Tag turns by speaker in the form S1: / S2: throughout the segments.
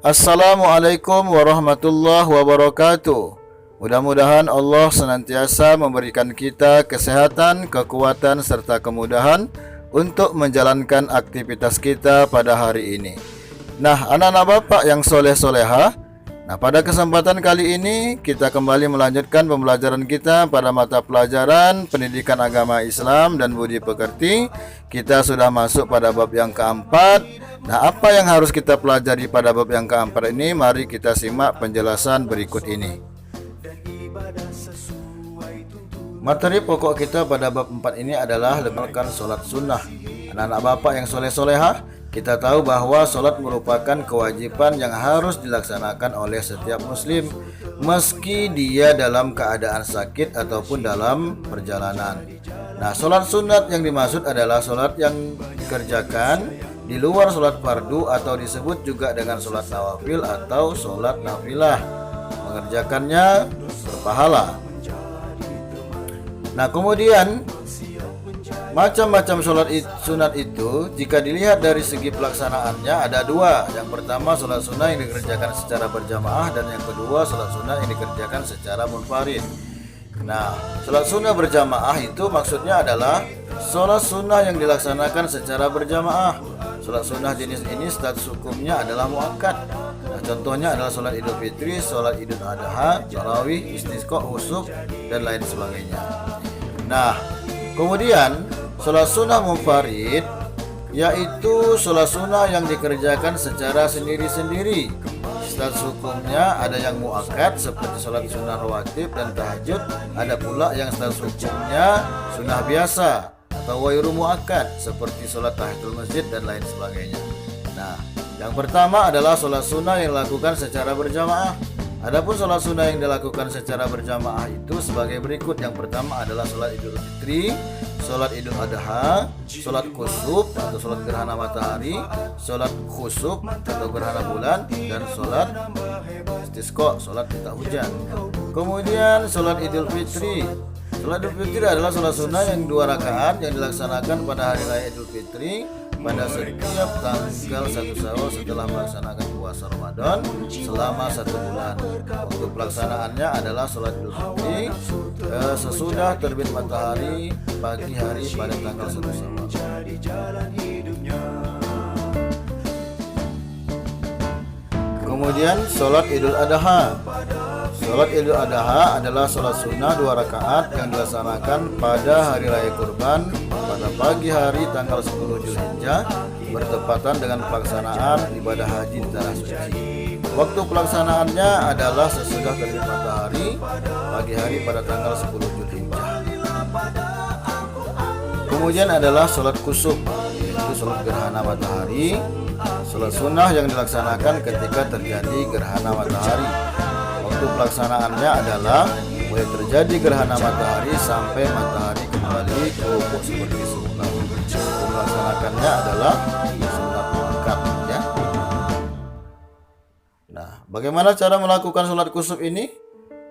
S1: Assalamualaikum warahmatullahi wabarakatuh. Mudah-mudahan Allah senantiasa memberikan kita kesehatan, kekuatan, serta kemudahan untuk menjalankan aktivitas kita pada hari ini. Nah, anak-anak Bapak yang soleh-soleha, pada kesempatan kali ini kita kembali melanjutkan pembelajaran kita pada mata pelajaran Pendidikan Agama Islam dan Budi Pekerti. Kita sudah masuk pada bab yang keempat. Nah, apa yang harus kita pelajari pada bab yang keempat ini? Mari kita simak penjelasan berikut ini. Materi pokok kita pada bab 4 ini adalah mengamalkan sholat sunnah. Anak-anak Bapak yang soleh-soleha, kita tahu bahwa sholat merupakan kewajiban yang harus dilaksanakan oleh setiap muslim, meski dia dalam keadaan sakit ataupun dalam perjalanan. Nah, sholat sunat yang dimaksud adalah sholat yang dikerjakan di luar sholat fardu atau disebut juga dengan sholat nawafil atau sholat nafilah. Mengerjakannya berpahala. Nah, kemudian macam-macam sholat sunat itu jika dilihat dari segi pelaksanaannya ada dua. Yang pertama sholat sunnah yang dikerjakan secara berjamaah, dan yang kedua sholat sunnah yang dikerjakan secara munfarid. Nah, sholat sunnah berjamaah itu maksudnya adalah sholat sunnah yang dilaksanakan secara berjamaah. Sholat sunnah jenis ini status hukumnya adalah muakkad. Nah, contohnya adalah sholat Idul Fitri, sholat Idul Adha, tarawih, istisqa, khusuf, dan lain sebagainya. Nah, kemudian sholat sunnah munfarid yaitu sholat sunnah yang dikerjakan secara sendiri-sendiri. Status hukumnya ada yang muakkad seperti sholat sunnah rawatib dan tahajud, ada pula yang status hukumnya sunnah biasa atau wairu muakkad seperti sholat tahiyatul masjid dan lain sebagainya. Nah, yang pertama adalah sholat sunnah yang dilakukan secara berjamaah. Adapun sholat sunnah yang dilakukan secara berjamaah itu sebagai berikut. Yang pertama adalah sholat Idul Fitri, sholat Idul Adha, sholat kusuf atau sholat gerhana matahari, sholat khusuf atau gerhana bulan, dan sholat istisqa, sholat minta hujan. Kemudian sholat Idul Fitri. Sholat Idul Fitri adalah sholat sunnah yang 2 rakaat yang dilaksanakan pada hari raya Idul Fitri pada setiap tanggal 1 Syawal setelah melaksanakan puasa Ramadan selama 1 bulan. Untuk pelaksanaannya adalah sholat Idul Fitri sesudah terbit matahari pagi hari pada tanggal 1 Syawal. Kemudian sholat Idul Adha. Sholat Idul Adha adalah sholat sunnah 2 rakaat yang dilaksanakan pada hari raya kurban pada pagi hari tanggal 10 Zulhijjah bertepatan dengan pelaksanaan ibadah haji di tanah suci. Waktu pelaksanaannya adalah sesudah terbit matahari pagi hari pada tanggal 10 Zulhijjah. Kemudian adalah sholat kusuf, yaitu sholat gerhana matahari, sholat sunnah yang dilaksanakan ketika terjadi gerhana matahari. Waktu pelaksanaannya adalah mulai terjadi gerhana matahari sampai matahari kembali ke ufuk seperti semula. Melaksanakannya adalah sunat muakkad, ya. Nah, bagaimana cara melakukan sholat kusuf ini?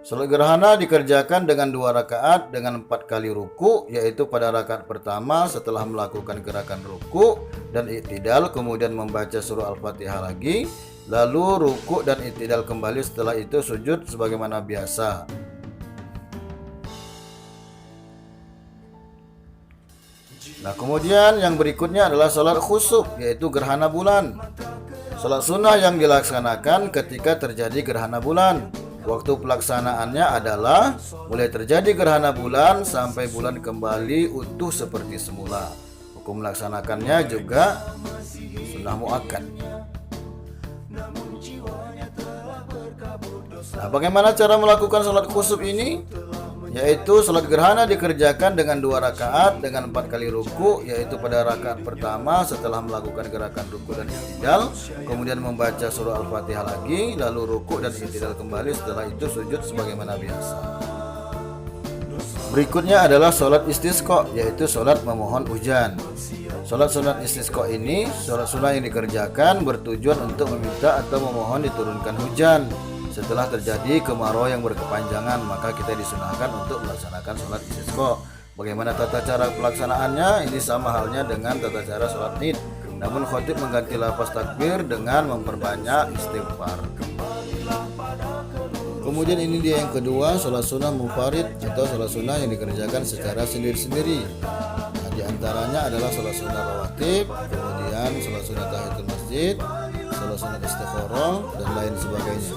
S1: Sholat gerhana dikerjakan dengan 2 rakaat dengan 4 kali ruku, yaitu pada rakaat pertama setelah melakukan gerakan ruku dan i'tidal, kemudian membaca surah Al-Fatihah lagi, lalu ruku dan i'tidal kembali, setelah itu sujud sebagaimana biasa. Nah, kemudian yang berikutnya adalah sholat khusuf, yaitu gerhana bulan. Sholat sunnah yang dilaksanakan ketika terjadi gerhana bulan. Waktu pelaksanaannya adalah mulai terjadi gerhana bulan sampai bulan kembali utuh seperti semula. Hukum melaksanakannya juga sunnah muakkad. Nah, bagaimana cara melakukan sholat khusuf ini? Yaitu sholat gerhana dikerjakan dengan 2 rakaat dengan 4 kali ruku, yaitu pada rakaat pertama setelah melakukan gerakan ruku dan i'tidal, kemudian membaca surah Al-Fatihah lagi, lalu ruku dan i'tidal kembali, setelah itu sujud sebagaimana biasa. Berikutnya adalah sholat istisqa, yaitu sholat memohon hujan. Sholat sunat istisqa ini sholat sunnah yang dikerjakan bertujuan untuk meminta atau memohon diturunkan hujan. Setelah terjadi kemarau yang berkepanjangan, maka kita disunahkan untuk melaksanakan sholat istisqa. Bagaimana tata cara pelaksanaannya? Ini sama halnya dengan tata cara sholat id. namun khatib mengganti lafaz takbir dengan memperbanyak istighfar. Kemudian ini dia yang kedua, sholat sunnah munfarid atau sholat sunnah yang dikerjakan secara sendiri-sendiri. Nah, di antaranya adalah sholat sunnah rawatib, kemudian sholat sunnah tahiyatul masjid, sholat sunnah istikharah, dan lain sebagainya.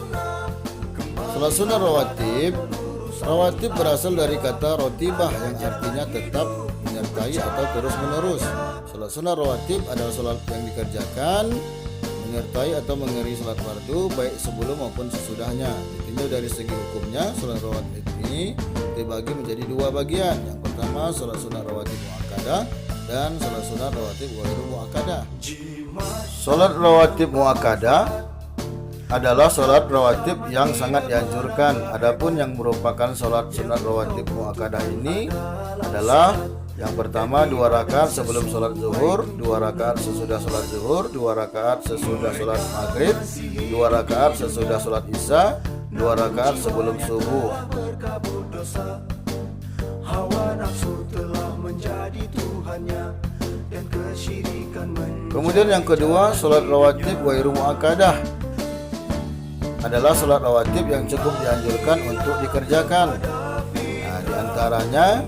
S1: Sholat sunnah rawatib berasal dari kata rotibah yang artinya tetap, menyertai, atau terus-menerus. Sholat sunnah rawatib adalah sholat yang dikerjakan menyertai atau mengiri sholat fardu baik sebelum maupun sesudahnya. Ditinjau dari segi hukumnya, sholat rawatib ini dibagi menjadi dua bagian. Yang pertama sholat sunnah rawatib muakkadah dan sholat sunnah rawatib ghairu muakkadah. Sholat rawatib muakkadah adalah sholat rawatib yang sangat dianjurkan. Adapun yang merupakan sholat sunat rawatib muakkadah ini adalah yang pertama 2 rakaat sebelum sholat zuhur, 2 rakaat sesudah sholat zuhur, 2 rakaat sesudah sholat maghrib, 2 rakaat sesudah sholat isya, 2 rakaat sebelum subuh. Kemudian yang kedua, sholat rawatib ghairu muakkadah adalah sholat rawatib yang cukup dianjurkan untuk dikerjakan. Nah, diantaranya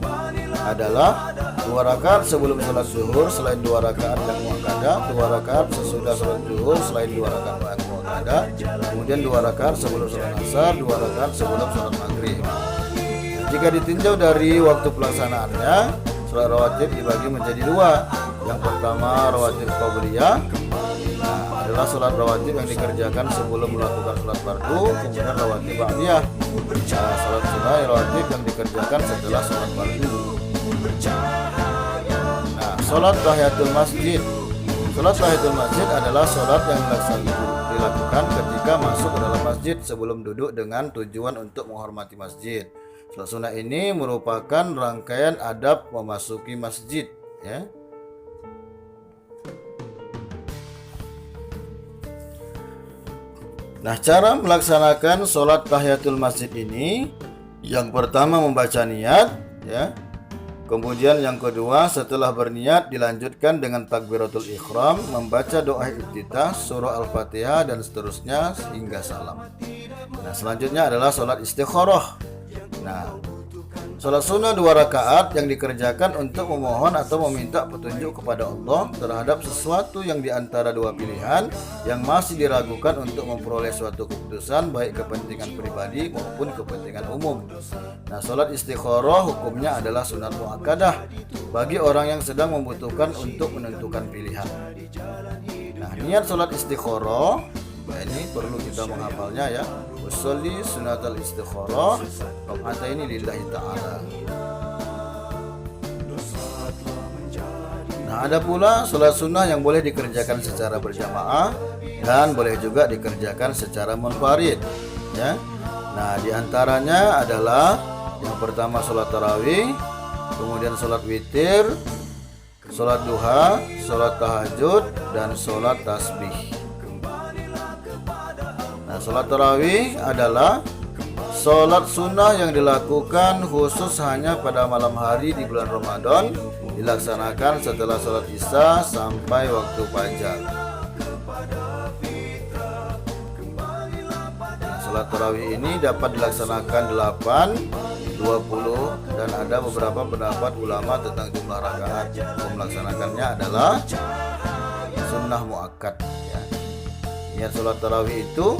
S1: adalah 2 rakaat sebelum sholat zuhur selain 2 rakaat yang muakkadah, 2 rakaat sesudah sholat zuhur selain 2 rakaat yang muakkadah, kemudian 2 rakaat sebelum sholat asar, 2 rakaat sebelum sholat maghrib. Jika ditinjau dari waktu pelaksanaannya, sholat rawatib dibagi menjadi 2. Yang pertama rawatib qabliyah, adalah sholat rawatib yang dikerjakan sebelum melakukan sholat fardu, kemudian rawatib ba'diyah, sholat sunnah rawatib yang dikerjakan setelah sholat fardu. Nah, sholat tahiyatul masjid. Sholat tahiyatul masjid adalah sholat yang dilakukan ketika masuk ke dalam masjid sebelum duduk dengan tujuan untuk menghormati masjid. Sholat sunnah ini merupakan rangkaian adab memasuki masjid, ya. Nah, cara melaksanakan sholat tahiyatul masjid ini, yang pertama membaca niat, ya. Kemudian yang kedua, setelah berniat dilanjutkan dengan takbiratul ihram, membaca doa iftitah, surah Al-Fatihah, dan seterusnya hingga salam. Nah, selanjutnya adalah sholat istikharah. Nah, sholat sunnah 2 rakaat yang dikerjakan untuk memohon atau meminta petunjuk kepada Allah terhadap sesuatu yang diantara 2 pilihan yang masih diragukan untuk memperoleh suatu keputusan baik kepentingan pribadi maupun kepentingan umum. Nah, sholat istikharah hukumnya adalah sunat muakkadah bagi orang yang sedang membutuhkan untuk menentukan pilihan. Nah, niat sholat istikharah, nah ini perlu kita menghafalnya, ya. Usolli sunatal istikharah rakaataini lillahi ta'ala. Nah, ada pula sholat sunnah yang boleh dikerjakan secara berjamaah dan boleh juga dikerjakan secara munfarid, ya. Nah, diantaranya adalah yang pertama sholat tarawih, kemudian sholat witir, sholat duha, sholat tahajud, dan sholat tasbih. Nah, sholat tarawih adalah sholat sunnah yang dilakukan khusus hanya pada malam hari di bulan Ramadan, dilaksanakan setelah sholat isya sampai waktu fajar. Nah, sholat tarawih ini dapat dilaksanakan 8, 20, dan ada beberapa pendapat ulama tentang jumlah rakaat. Melaksanakannya adalah sunnah muakkad, ya. Niat sholat tarawih itu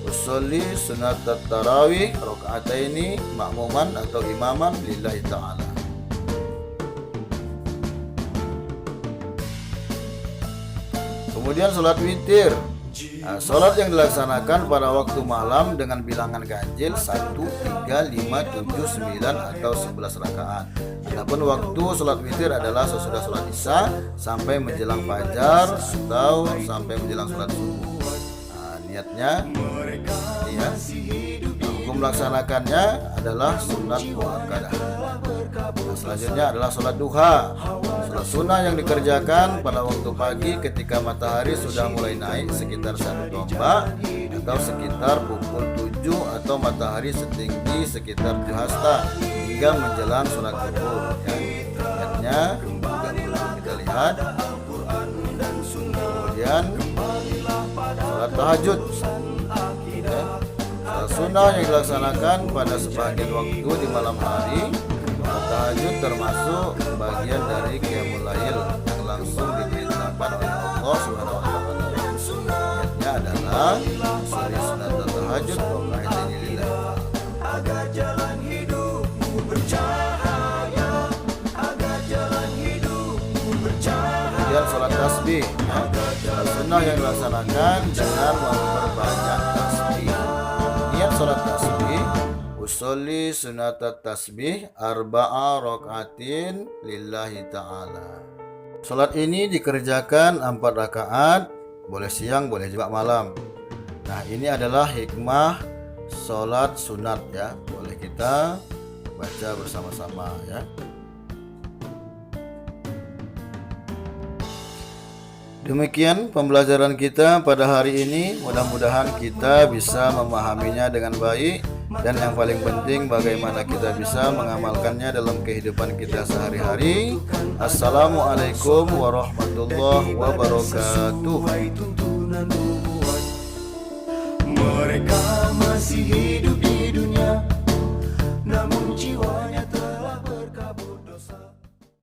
S1: usolli sunat tarawih rakaataini makmuman atau imaman lillahi ta'ala. Kemudian sholat witir. Nah, sholat yang dilaksanakan pada waktu malam dengan bilangan ganjil 1, 3, 5, 7, 9 atau 11 rakaat. Adapun waktu sholat witir adalah sesudah sholat isya sampai menjelang fajar atau sampai menjelang sholat subuh. Nah, niatnya, ya. Hukum melaksanakannya adalah sunat muakkadah. Nah, selanjutnya adalah sholat duha. Sholat sunnah yang dikerjakan pada waktu pagi ketika matahari sudah mulai naik sekitar 1 tombak atau sekitar pukul 7 atau matahari setinggi sekitar 7 hasta hingga menjelang sholat zuhur, ya. Niatnya juga perlu kita lihat. Kemudian sholat tahajud, ya. Sholat sunnah yang dilaksanakan pada sebagian waktu di malam hari. Sholat tahajud termasuk bagian dari qiyamul lail yang langsung diperintahkan oleh Allah Subhanahu wa taala. Niatnya adalah suri sunat tahajud rakaat lillah. Agar jalan hidupmu bercahaya, agar jalan hidupmu bercahaya. Kemudian sholat tasbih, ya. Sholat sunnah yang dilaksanakan dengan memperbanyak tasbih. Niat sholat tasbih, usolli sunatat tasbih arba'a rakaatin lillahi ta'ala. Sholat ini dikerjakan 4 rakaat, boleh siang, boleh juga malam. Nah, ini adalah hikmah sholat sunat, ya. Boleh kita baca bersama-sama, ya. Demikian pembelajaran kita pada hari ini. Mudah-mudahan kita bisa memahaminya dengan baik, dan yang paling penting bagaimana kita bisa mengamalkannya dalam kehidupan kita sehari-hari. Assalamualaikum warahmatullahi wabarakatuh. Mereka masih